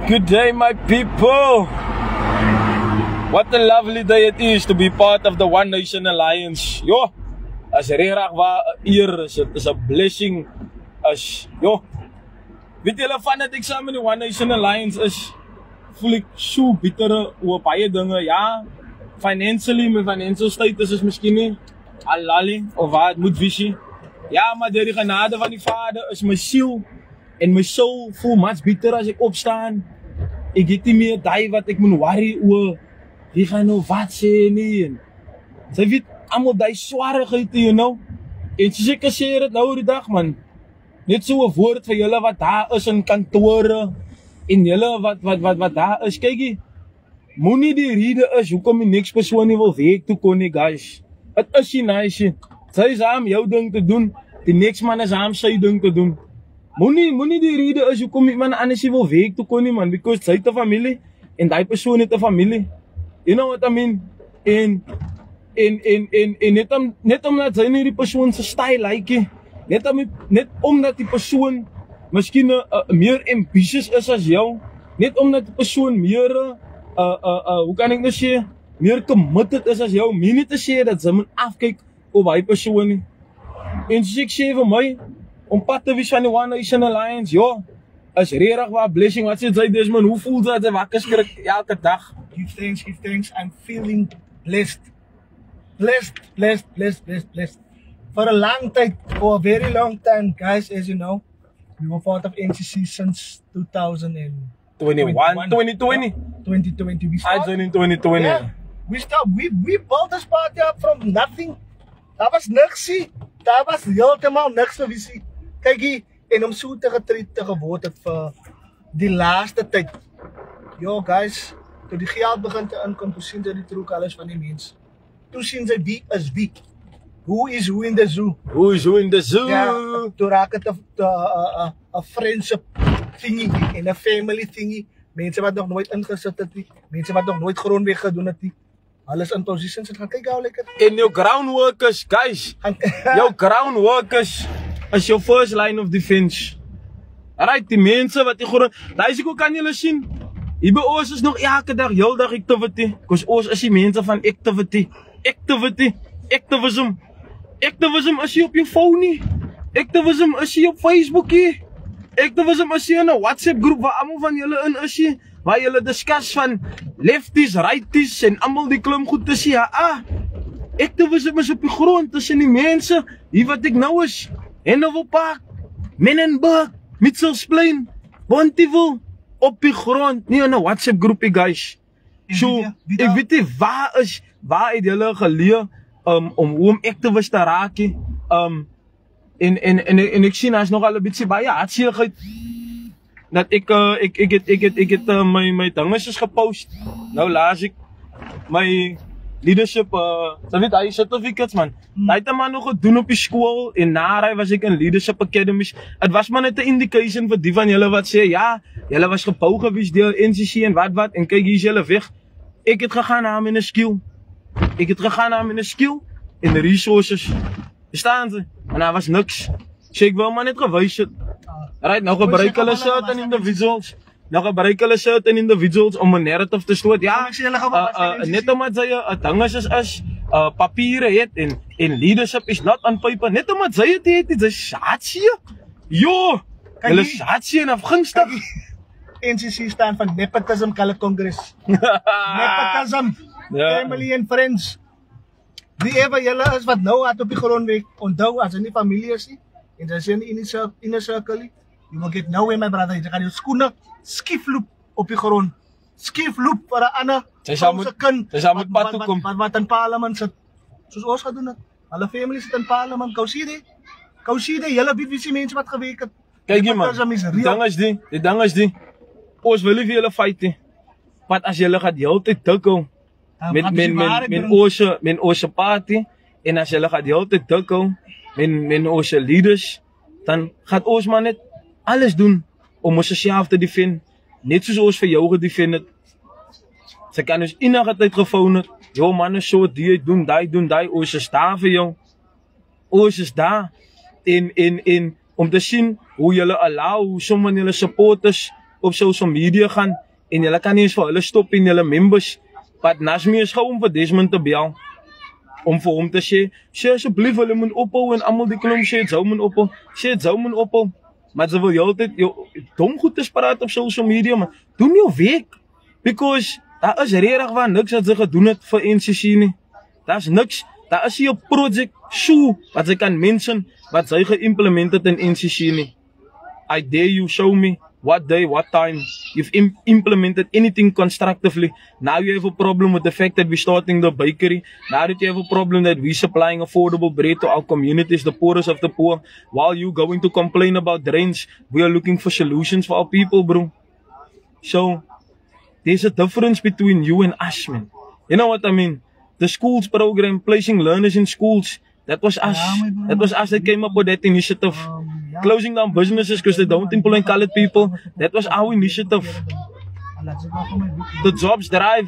Good day, my people. What a lovely day it is to be part of the One Nation Alliance. Yo, as regtig waar 'n eer is, dit is 'n blessing. As yo, weet julle van dat ek saam met die One Nation Alliance is, voel ek so bitter oor baie dinge. Ja, financially, my financial status is miskien nie alali of wat moet visie. Ja, maar deur die genade van die Vader is my siel en my soul voel much bitter as ek opstaan. Ek het nie meer daai wat ek moet worry oor wie gaan nou wat sê nie. En sy weet almal daai swaarigheid, you know. En soos ek sê dit nou die dag, man. Net so 'n woord vir julle wat daar is in kantore en julle wat daar is. Kykie, moenie die rede is hoekom die niks persoon nie wil werk toe kon nie, guys. Het is nie nice. Sy is aan jou ding te doen, die niks man is aan sy ding te doen. Moenie die rede is hoekom iemand anders nie wil werk toe kon nie, man, because sy het 'n familie en daai persoon het 'n familie. You know what I mean? En net omdat sy nie die persoon se style like, net omdat die persoon miskien meer ambitious is as jou, net omdat die persoon meer hoe kan ek nou sê, meer committed is as jou, nie te sê dat sy moet afkyk op hy persoon nie. En soos ek sê vir my, om pad te wees van die One Nation Alliance, jo, is regtig waar blessing. Wat sê jy, Desmond, hoe voel dit as jy wakker skrik elke dag? Give thanks, I'm feeling blessed. For a long time, for a very long time, guys, as you know, we were part of NCC since 2020. We started in 2020. Yeah, we built this party up from nothing. Daar was niks, daar was heeltemal niks te visie. Kykie, en om so te getreed te geword het vir die laaste tyd. Yo, guys, toe die geld begin te inkom, toe sien sy die true colors van die mens. Toe sien sy wie is wie. Who is who in the zoo? Who is who in the zoo? Ja, toe raak het 'n friendship thingy en 'n family thingy. Mense wat nog nooit ingesit het nie, mense wat nog nooit grondweg gedoen het nie. Alles in positions en gaan kyk hoe lyk dit. En jou ground workers, guys. Jou ground workers is your first line of defense. Alright, die mense wat die grond, daai sê kan julle sien. Hier by ons is nog elke dag, heeldag activity. Because ons is die mense van activity. Activism is jy op jou phone nie. Activism is jy op Facebook nie. Activism is jy in 'n WhatsApp groep waar almal van julle in is jy. Waar julle discuss van lefties, righties en almal die klim goed te sê. Ja, activism is op die grond tussen die mense. Hier wat ek nou is. Hanover Park, Menenberg, Mitchellsplein, Bonteville. Op die grond, nie in 'n WhatsApp groepie, guys. So, ek weet nie waar het julle geleer om hoe om activist te raak nie. En ek sien daar's nog al 'n bietjie baie hartseerigheid dat ek het my dinges is gepost. Nou laas ek my leadership hy certificates, man. Hy het man nog gedoen op die skool en na hy was ek in leadership academies. Dit was maar net 'n indication vir die van julle wat sê ja, julle was gebou gewees deur NCC en wat en kyk hier is julle weg. Ek het gegaan na my skill. En resources. Verstaan jy? En daar was niks. So ek wil maar net gewys het. Right, nou gebruik hulle certain individuals om 'n narrative te stoot. Ja, net omdat sy 'n dinges is papiere het en leadership is not on paper. Net omdat sy het sy satsie. Jo, hulle satsie en afgunstig. NCC staan van Nepotism Color Congress. Nepotism, family and friends. Wie ever julle is wat nou uit op die grond weg, onthou as in die familie is nie, en as jy in die inner circle nie, you will get nowhere, my brother. Jy gaan jou skoene skiefloop op die grond. Skiefloop vir 'n ander kind wat in parlement sit. Soos ons gedoen het. Hulle family sit in parlement. Kou sien jy, julle weet wie se mense wat gewerk het. Kyk jy, man, die ding is die, ons wil nie vir julle fight nie. Want as julle gaat heeltyd dikkel met ons party, en as julle gaat heeltyd dikkel met ons leaders, dan gaat ons maar net alles doen om ons self te defend, net soos ons vir jou gedefend het. Sy kan ons enige tyd gevou het, jou man is so, die doen, ons is daar vir jou. Ons is daar, en om te sien hoe julle allow, hoe sommige julle supporters op social media gaan en julle kan nie eens vir hulle stop en julle members. But Nazmi is gou om vir Desmond te bel om vir hom te sê asseblief hulle moet ophou en almal die klomp sê Zhou moet ophou. Sê Zhou moet ophou. Maar ze wil je altijd dom goed te praten op social media, maar doen jou werk. Because daar is redig waar niks wat ze gedoen het voor NCC nie. Daar is niks. Daar is hier een project so wat ze kan mensen wat zij geïmplementeerd in NCC nie. I dare you show me what day, what time you've implemented anything constructively. Now you have a problem with the fact that we're starting the bakery. Now that you have a problem that we're supplying affordable bread to our communities, the poorest of the poor. While you going to complain about drains, we are looking for solutions for our people, bro. So, there's a difference between you and us, man. You know what I mean? The schools program, placing learners in schools, that was us. That was us that came up with that initiative. Closing down businesses because they don't employ colored people. That was our initiative. The jobs drive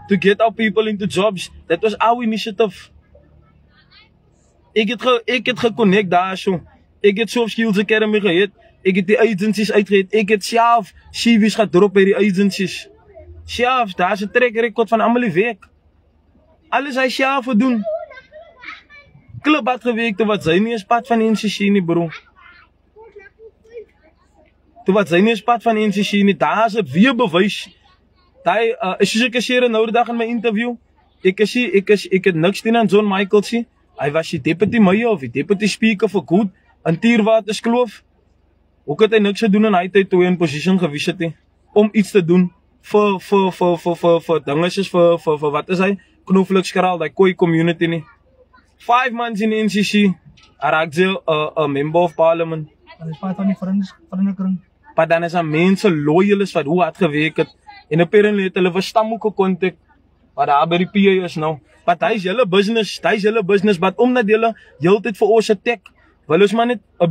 to get our people into jobs. That was our initiative. Ik het geconnect daar zo. Ik het Soft Skills Academy gehad. Ik het die agencies uitgehaald. Ik het zelf CV's gaat droppen bij die agencies. Zelf, daar is een track record van allemaal die werk. Alles hij zelf doen. Club had gewerkt, wat zijn niet eens pad van NCC nie, bro. Toe wat zijn niet eens pad van NCC nie, daar is het weer bewys. Daai, soos ek gesê nou die dag in my interview, ek het niks teen aan John Michael sê. Hy was die deputy mayor of die deputy speaker vir Good in Tierwaterskloof. Ook het hy niks gedoen en hy het toe in position gewees het om iets te doen vir dingetjies vir wat is hy? Knoflikskraal, daai Khoi community nie. 5 months in NCC, hy raak sy 'n member of parliament. Dat is part van die vriendekring. Maar dan is daar mense loyal is wat hoe hard gewerk het. En apparently het hulle vir Stam ook gekontak wat daar by die PA is nou. Maar hy is julle business, but omdat julle heeltyd vir ons attack, wil ons maar net 'n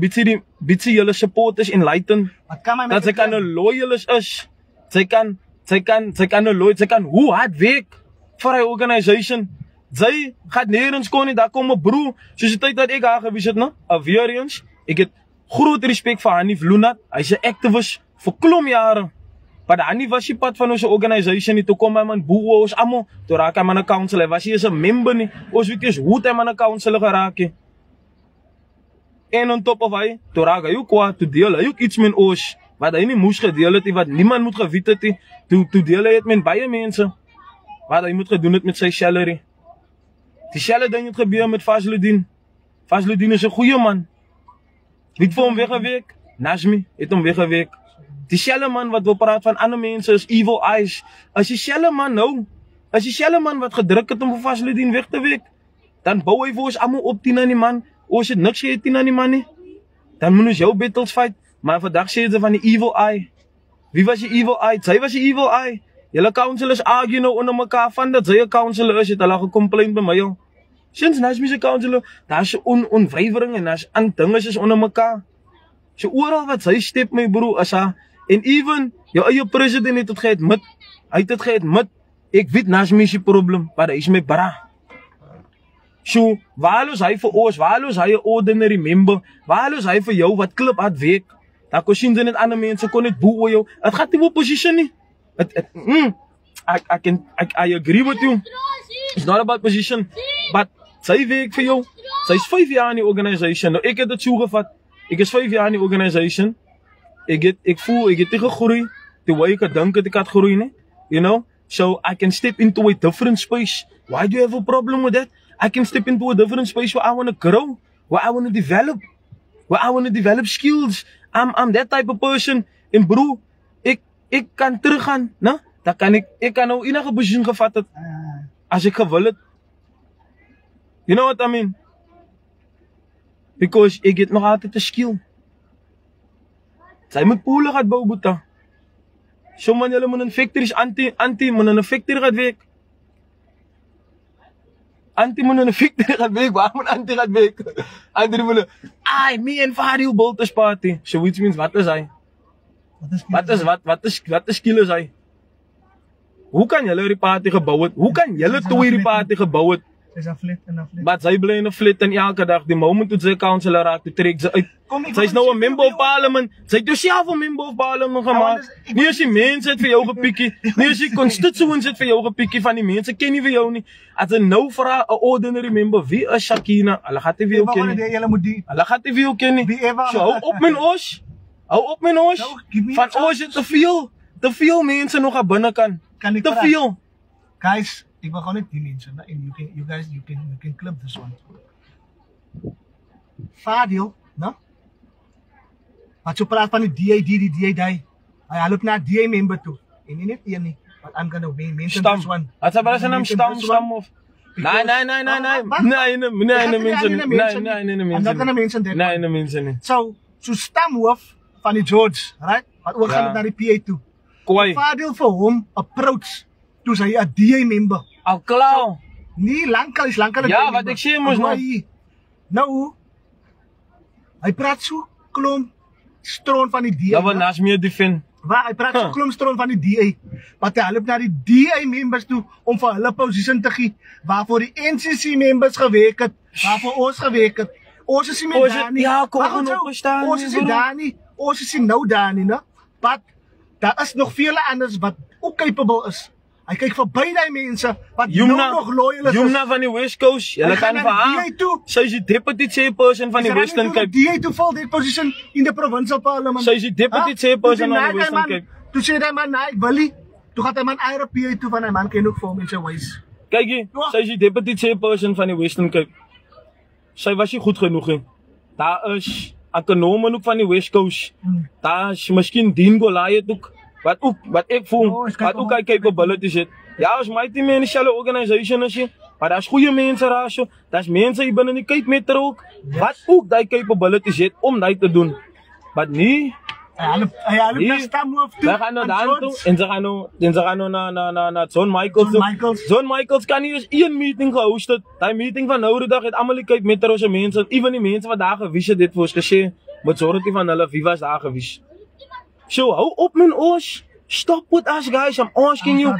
bietjie julle supporters enlighten. Dat sy kan 'n loyal is. Sy kan hoe hard werk vir 'n organisation. Sy gaan nêrens kon nie, daar kom 'n broer, soos die tyd dat ek haar gewees het, no? Weer eens, ek het groot respek vir Hanif Lunat. Hy's 'n activist vir klomp jare. Maar Hanif was die pad van ons organisation nie, toe kom hy man boe ons almal, toe raak hy man 'n council, hy was nie eens 'n member nie. Ons weet eens hoe hy man 'n council geraak het. En on top of hy, toe raak hy ook kwaad, toe deel hy ook iets met ons, wat hy nie moes gedeel het, wat niemand moet geweet het nie, toe deel hy het met baie mense, wat hy moet gedoen het met sy salary. Dieselfde ding het gebeur met Fazluddin. Fazluddin is 'n goeie man. Wie het vir hom weggewerk? Nazmi het hom weggewerk. Dieselfde man wat wil praat van ander mense is evil eyes. As dieselfde man nou, as dieselfde man wat gedruk het om vir Fazluddin weg te werk, dan bou hy vir ons almal op 10 aan die man. Ons het niks gehad 10 aan die man nie. Dan moet ons jou battles fight, maar vandag sê jy van die evil eye. Wie was die evil eye? Sy was die evil eye. Julle councillors argue nou onder mekaar van dat sy 'n councillor is, het hulle gecomplain by my al. Sinds Nazmi se councillor, daar's onwywering en daar's dinge is onder mekaar. So oral wat sy step my broer is haar, en even jou eie president het dit geadmit. Hy het dit geadmit. Ek weet Nazmi se probleem, maar hy is my bra. So, waar is hy vir ons? Waar is hy 'n ordinary member? Waar is hy vir jou wat klip hard werk? Daar kon sien net ander mense kon net boe oor jou. Dit gaan nie op position nie. I agree with you. It's not about position, but sy werk vir jou. Sy's 5 jaar in die organisation. Nou ek het dit so gevat. Ek is 5 jaar in die organisation. Ek voel ek het gegroei. Die way ek dink ek het groei, nie? You know? So I can step into a different space. Why do you have a problem with that? I can step into a different space where I want to grow, where I want to develop, skills. I'm that type of person. En bro, ek kan teruggaan, né? Dan kan ek kan nou enige position gevat het as ek gewil het. You know what I mean? Because ek het nog altyd 'n skill. Sy moet poele gaan bou, boeta. So man, julle moet in factories moet in 'n factory gaan werk. Anti moet in 'n factory gaan werk, waar moet anti gaan werk? Anti moet, me and Fadil built this party. So which means, wat is hy? Wat is skill is hy? Hoe kan julle die party gebou het? Hoe kan julle toe hierdie party gebou het? Is 'n flat en 'n flat. Maar sy bly in 'n flat en elke dag die moment toe sy councillor raak, toe trek sy uit. Sy's nou 'n member of parliament. Sy het jouself 'n member of parliament gemaak. Nie as die mense het vir jou gepikkie, nie as die constituents het vir jou gepikkie van die mense ken nie vir jou nie. As 'n nou vra 'n ordinary member, wie is Shakina? Hulle gaan nie vir jou ken nie. Hulle gaan nie vir jou ken nie. So hou op met ons. Hou op met ons. Van ons het te veel mense nog aan binnekant. Te veel. Guys, ek wil gewoon net die mense, and you can clip this one. Fadil, no? Wat jy praat van die DA, hy loop na DA member toe. En nie net een nie, but I'm gonna mention this one. Wat sy bara sy naam stam of? Nee, mense. So stamhoof van die George, right? Wat ook gaan na die PA toe. Fadil vir hom approach toe sy 'n DA member. Al klaar. Nie lankal. Ja, wat ek sê mos nou. Nou, hy praat so klomp stroon van die DA. Ja, wat nas meer defend. Waar hy praat so klomp stroon van die DA. Wat hy help na die DA members toe om vir hulle posisie te gee waarvoor die NCC members gewerk het, waarvoor ons gewerk het. Ons is nie meer daar nie. Ja, kom ons opstaan. Ons is nie daar nie. Ons is nie nou daar nie, né? Maar daar is nog vele anders wat ook capable is. Hy kyk verby die mense wat nog loyal is. Jumna van die West Coast. Hulle kan vir haar. Sy is die deputy chairperson van die Western Cape. DA to fill that position in the provincial parliament. Sy is die deputy chairperson van die Western Cape. Toe sê hy man, nee, ek wil nie. Toe gaan hy man eie PA toe van hy man ken ook vir hom in sy wys. Kykie, sy is die deputy chairperson van die Western Cape. Sy was nie goed genoeg nie. Daar is ekonome ook van die West Coast. Daar is miskien Dean Goliath ook. Wat ek voel, wat ook hy capabilities het. Ja, as my team in dieselfde organisation is jy, maar daar's goeie mense daar so. Daar's mense hier binne in die Cape Metro ook, wat ook die capabilities het om dit te doen. Maar nie, hy na stamhoof toe. Hy gaan nou daar toe, en sy gaan nou na John Michaels toe. John Michaels kan nie eens een meeting gehost het. Die meeting van nou die dag het allemaal die Cape Metro se mense, even die mense wat daar gewies het, dit vir ons gesê, majority van hulle, wie was daar gewies. So, hou op met ons. Stop with us, guys. I'm asking you.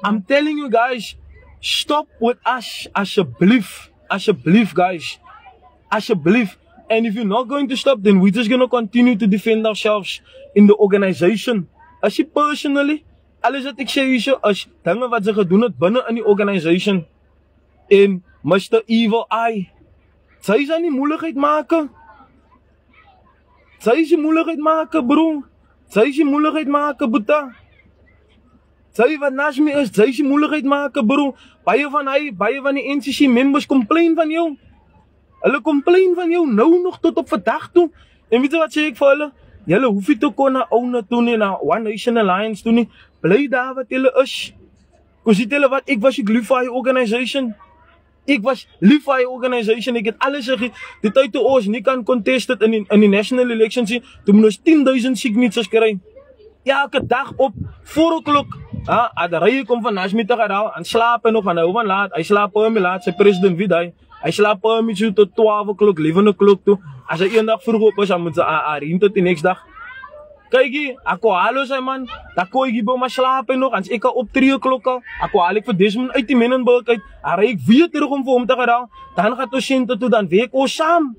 I'm telling you, guys. Stop with us. Asjeblief, guys. Asjeblief. And if you're not going to stop, then we're just going to continue to defend ourselves in the organization. As je personally, alles wat ek sê hier so, as dinge wat sy gedoen het binne in die organization, en Mr. Evil Eye, sy is aan die moeilikheid make. Sy is die moeilikheid make, bro. Sy is die moeilikheid make, boeta. Sy wat naast my is, sy is die moeilikheid make, bro. Baie van die NCC members complain van jou. Hulle complain van jou nou nog tot op vandag toe. En weet jy wat sê ek vir hulle? Julle hoef nie te kon na OUNA toe nie, na One Nation Alliance toe nie. Bly daar wat julle is. Kon sê julle wat, ek was die Glify Organization. Ek was Glify Organization, ek het alles gegee. Die tyd toe ons nie kan contest het in die national elections nie, toe moet ons 10,000 signatures kry. Elke dag op 4 o'clock. Adarij kom van Nashmiddag uit, aan slapen nog, aan hou van laat. Hy slaap om laat, sy president wie hy slaap om iets tot 12 o'clock, 11 o'clock toe. As hy een dag vroeg op is, dan moet sy riem tot die next dag. Kykie, ako halo sy man, tako ek hier maar slapen nog, ans ek op 3 o'clock al, ako haal ek vir Desmond uit die Menenburg uit, ry ek weer terug om vir hom te gedaan, dan gaat ons Sente toe, dan werk ons saam.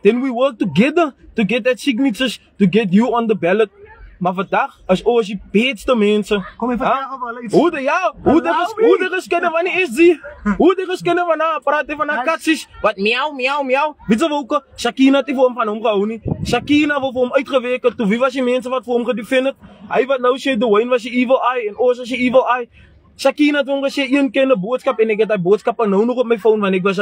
Then we work together to get that signatures, to get you on the ballot. Maar vandag is ons die beetste mense. Kom jy vertel of hulle iets? Hoe de geskinde van die SG? Hoe de geskinde van haar, praat jy van haar katsies? Wat miauw. Weet jy wat ook, Shakina het nie vir hom van hom gehou nie. Shakina wil vir hom uitgewerk het, toe wie was die mense wat vir hom gedefend het? Hy wat nou sê, Dwayne was die evil eye, en ons was die evil eye. Shakina het hom gesê, een keer 'n boodskap, en ek het die boodskap nou nog op my phone, want ek was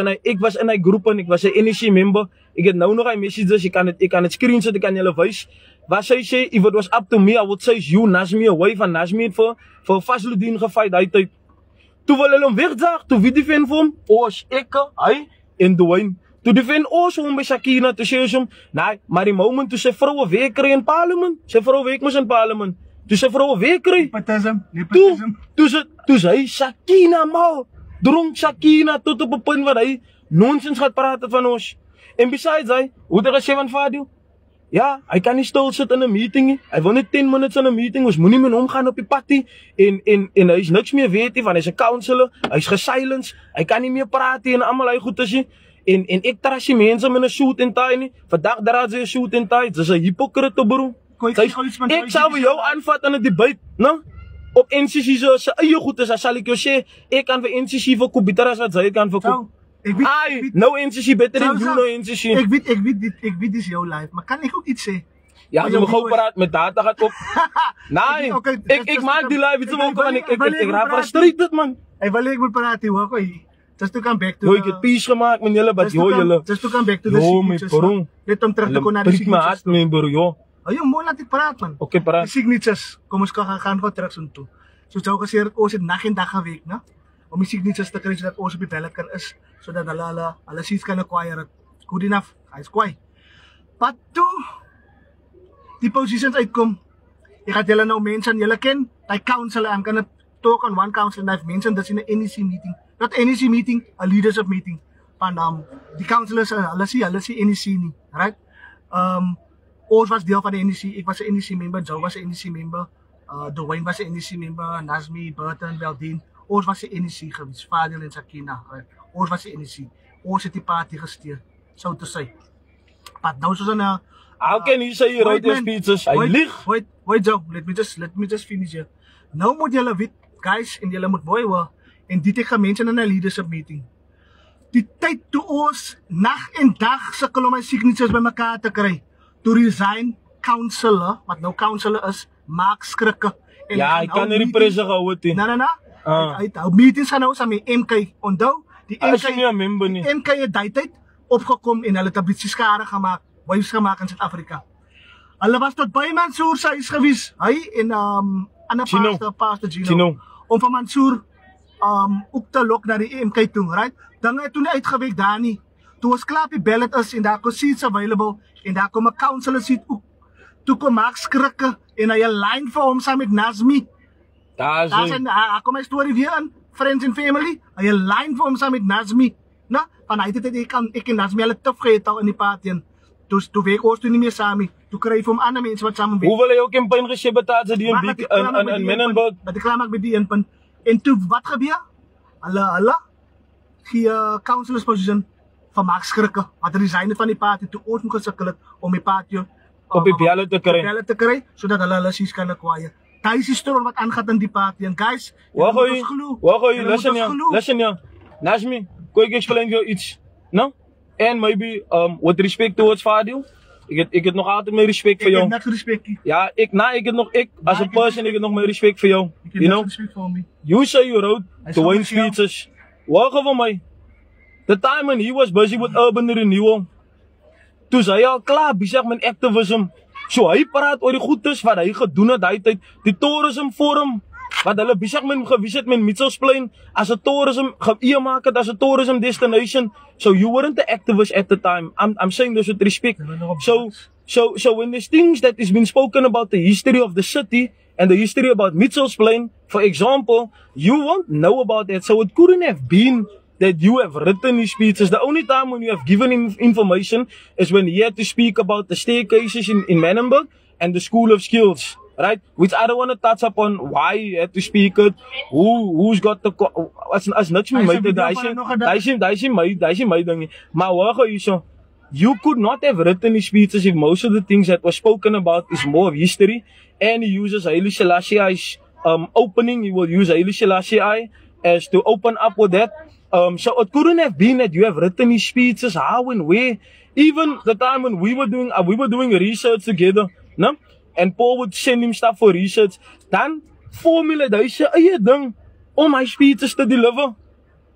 in die groep, en ek was 'n NEC member. Ek het nou nog die messages, ek kan het screenshot, ek kan julle wys. Wat sy sê, if it was up to me, I would say you, Nazmi, away van Nazmi het vir Fazludeen gefight, hy tyd. Toe wil hulle hom wegdraag, toe wie defend vir hom? Ons, ek, hy, en Dwayne. Toe defend ons hom by Shakina, toe sê ons hom, nee, maar die moment toe sy vrouwe weer kry in parlement, sy vrouwe weer moes in parlement, toe sy vrouwe weer kry, toe sy Shakina mal, dronk Shakina, tot op 'n punt wat hy nonsens gaat praten van ons. En besides hy, hoe het hy gesê van Fadil? Ja, hy kan nie stil sit in 'n meeting nie. Hy wil net 10 minutes in 'n meeting. Ons moenie met hom gaan op die party en hy's niks meer weet nie want hy's 'n counselor. Hy's gesilence. Hy kan nie meer praat nie en almal hy goed is nie. En ek trust die mense met 'n suit en tie nie. Vandag dra hy 'n suit en tie. Dis 'n hypocrite bro. Ek sal vir jou aanvat in 'n debate, né? Op NCC se eie goed is, sal ek jou sê, ek kan vir NCC verkoop beter as wat jy kan verkoop. Ai, no NCC beter than you no NCC. Ek weet dis jou life, maar kan ek ook iets sê? Ja, jy moet gou praat met data gaan op. Nee, ek maak die live, iets ook want ek raak frustrated man. Ek wil ek moet praat hier, hoor jy. Just to come back to Hoe ek het peace gemaak met julle, but julle. Just to come back to the signatures. Net om terug te kom na die signatures. My bro, jo. Jy moet laat ek praat man. Okay, praat. Die signatures, kom ons gaan gou terug so toe. Soos jy gesê het, ons het nag en dag gewerk, né? Om die signatures te kry sodat ons op die ballot kan is, sodat hulle seats kan acquire. Good enough. Hy's kwaai. But toe die positions uitkom, ek gaan julle nou mense aan julle ken, die council, I'm gonna talk on one council and I've mentioned this in an NEC meeting. Not NEC meeting, a leadership meeting. Van die councillors, hulle sê NEC nie, right? Ons was deel van die NEC, ek was 'n NEC member, Joe was 'n NEC member, Dwayne was 'n NEC member, Nazmi, Burton, Beldin, ons was 'n NEC gewees, Fadil en Sakina, right? Ons was 'n NEC, ons het die party gesteun, so te sê. But nou soos 'n how can you say you wrote your speeches? Hy lieg. Wait Joe, let me just finish here. Nou moet julle weet, guys, en julle moet mooi hoor, en dit ek gemention in 'n leadership meeting. Die tyd toe ons nag en dag sukkel om my signatures bymekaar te kry, to resign councillor, wat nou councillor is, maak skrikke. Ja, hy kan nie die pressure gehou het nie. Nee. Hy hou meetings gaan nou saam met MK. Onthou, die MK het daai tyd opgekom en hulle het 'n bietjie skade gemaak, waves gemaak in Suid-Afrika. Hulle was tot by Mansour se huis gewees. Hy en ander pastor Gino. Om van Mansour op te lok na die MK toe, right? Dinge het toe uitgewerk daar nie. Toe ons klaar op die ballot is en daar kom seats available en daar kom 'n councillor seat ook. Toe kom maak skrikke en hy 'n line vir hom saam met Nazmi. Daar kom my storie weer in, friends and family. Hy 'n line vir hom saam met Nazmi. Nou, van hy het ek en Nazmi hulle tof gehad al in die party. Toe week ons toe nie meer saam nie. Toe kry hy vir hom ander mense wat saam werk. Hoe wil hy ook campaign gesebetaat die in Menenberg? Dat ek klaar maak met die een punt. En toe wat gebeur? Hulle gee councillors position van maak skrikke. Wat resign van die party toe ons moet gesukkel het om die party op die ballot te kry sodat hulle seats kan acquire. Daai is die storie wat aangaan in die party. And guys, listen ja. Nazmi, quick explain you iets. No? And maybe with respect towards Fadil, ek het nog altyd my respect vir jou. Ek het net respect. Ja, ek as a person ek het nog my respect vir jou. You know? You say you wrote Dwayne speeches. Wacht vir my. The time when he was busy with urban renewal. Toe hy al klaar besig met activism. So hy praat oor die goedes wat hy gedoen het daai tyd. Die tourism forum wat hulle besig gewees het met Mitchells Plain as 'n tourism gemaak het as 'n tourism destination. So you weren't the activist at the time. I'm saying this with respect. So when there's things that is been spoken about the history of the city and the history about Mitchells Plain, for example, you won't know about that. So it couldn't have been that you have written these speeches. The only time when you have given him information is when he had to speak about the staircases in Menenberg and the School of Skills, right? Which I don't want to touch upon why he had to speak it, who's got the, as niks meer my, daai my ding nie. Maar hoor hierso, you could not have written these speeches if most of the things that were spoken about is more of history, and he uses Haile Selassie's opening, he will use Haile Selassie as to open up with that. So it couldn't have been that you have written these speeches, how and where. Even the time when we were doing research together, no? And Paul would send him stuff for research. Dan formulate hy sy eie ding om my speeches to deliver.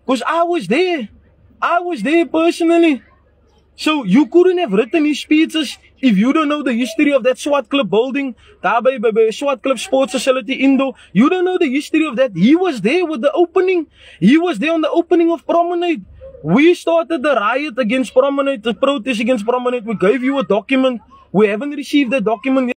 Because I was there personally. So you couldn't have written these speeches if you don't know the history of that Swartklip building, daar by Swartklip Sports Facility Indo. You don't know the history of that. He was there with the opening. He was there on the opening of Promenade. We started the riot against Promenade, the protest against Promenade. We gave you a document. We haven't received the document yet.